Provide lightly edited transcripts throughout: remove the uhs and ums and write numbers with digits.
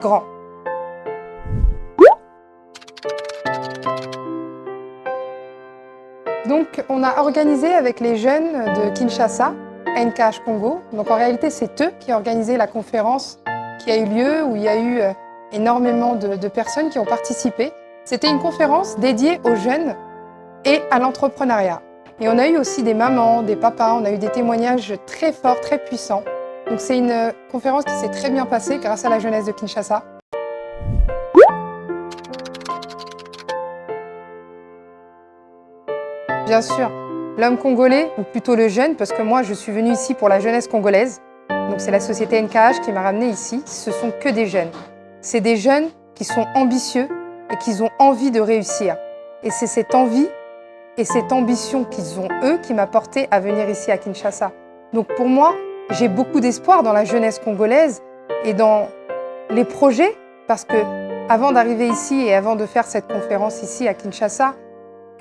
grand. Donc, on a organisé avec les jeunes de Kinshasa, NKH Congo. Donc, en réalité, c'est eux qui ont organisé la conférence qui a eu lieu, où il y a eu énormément de personnes qui ont participé. C'était une conférence dédiée aux jeunes et à l'entrepreneuriat. Et on a eu aussi des mamans, des papas, on a eu des témoignages très forts, très puissants. Donc, c'est une conférence qui s'est très bien passée grâce à la jeunesse de Kinshasa. Bien sûr, l'homme congolais, ou plutôt le jeune, parce que moi je suis venue ici pour la jeunesse congolaise, donc c'est la société NKH qui m'a ramenée ici, ce sont que des jeunes. C'est des jeunes qui sont ambitieux et qui ont envie de réussir. Et c'est cette envie et cette ambition qu'ils ont eux qui m'a porté à venir ici à Kinshasa. Donc pour moi, j'ai beaucoup d'espoir dans la jeunesse congolaise et dans les projets, parce que avant d'arriver ici et avant de faire cette conférence ici à Kinshasa,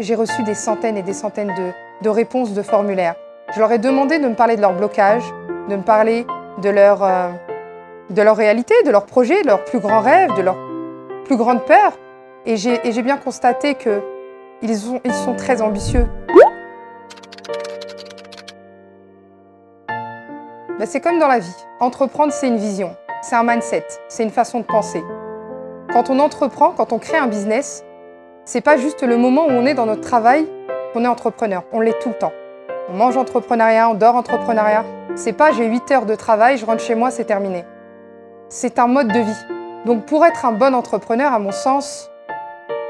j'ai reçu des centaines et des centaines de réponses de formulaires. Je leur ai demandé de me parler de leur blocage, de me parler de leur réalité, de leurs projets, de leurs plus grands rêves, de leurs plus grandes peurs. Et j'ai bien constaté qu'ils sont très ambitieux. Ben, c'est comme dans la vie. Entreprendre, c'est une vision, c'est un mindset, c'est une façon de penser. Quand on entreprend, quand on crée un business, c'est pas juste le moment où on est dans notre travail qu'on est entrepreneur. On l'est tout le temps. On mange entrepreneuriat, on dort entrepreneuriat. C'est pas j'ai 8 heures de travail, je rentre chez moi, c'est terminé. C'est un mode de vie. Donc pour être un bon entrepreneur, à mon sens,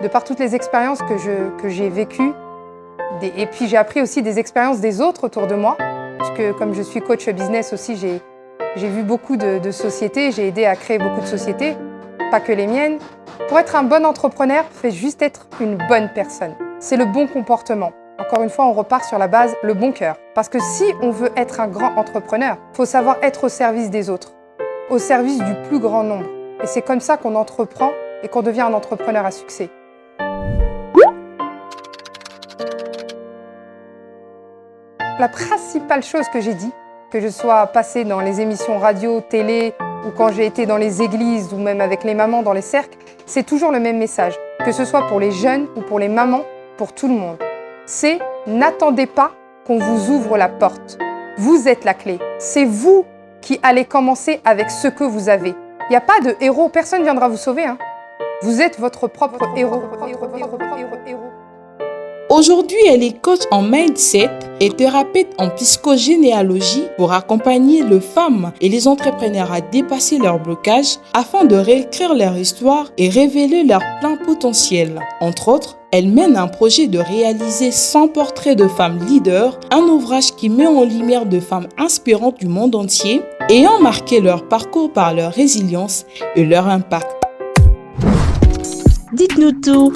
de par toutes les expériences que j'ai vécues, et puis j'ai appris aussi des expériences des autres autour de moi, parce que comme je suis coach business aussi, j'ai vu beaucoup de sociétés, j'ai aidé à créer beaucoup de sociétés, pas que les miennes. Pour être un bon entrepreneur, faut juste être une bonne personne. C'est le bon comportement. Encore une fois, on repart sur la base, le bon cœur. Parce que si on veut être un grand entrepreneur, il faut savoir être au service des autres, au service du plus grand nombre. Et c'est comme ça qu'on entreprend et qu'on devient un entrepreneur à succès. La principale chose que j'ai dit, que je sois passée dans les émissions radio, télé, ou quand j'ai été dans les églises, ou même avec les mamans dans les cercles, c'est toujours le même message, que ce soit pour les jeunes ou pour les mamans, pour tout le monde. C'est n'attendez pas qu'on vous ouvre la porte. Vous êtes la clé. C'est vous qui allez commencer avec ce que vous avez. Il n'y a pas de héros, personne ne viendra vous sauver. Hein. Vous êtes votre propre héros. Aujourd'hui, elle est coach en mindset et thérapeute en psychogénéalogie pour accompagner les femmes et les entrepreneurs à dépasser leurs blocages afin de réécrire leur histoire et révéler leur plein potentiel. Entre autres, elle mène un projet de réaliser 100 portraits de femmes leaders, un ouvrage qui met en lumière de femmes inspirantes du monde entier, ayant marqué leur parcours par leur résilience et leur impact. Dites-nous tout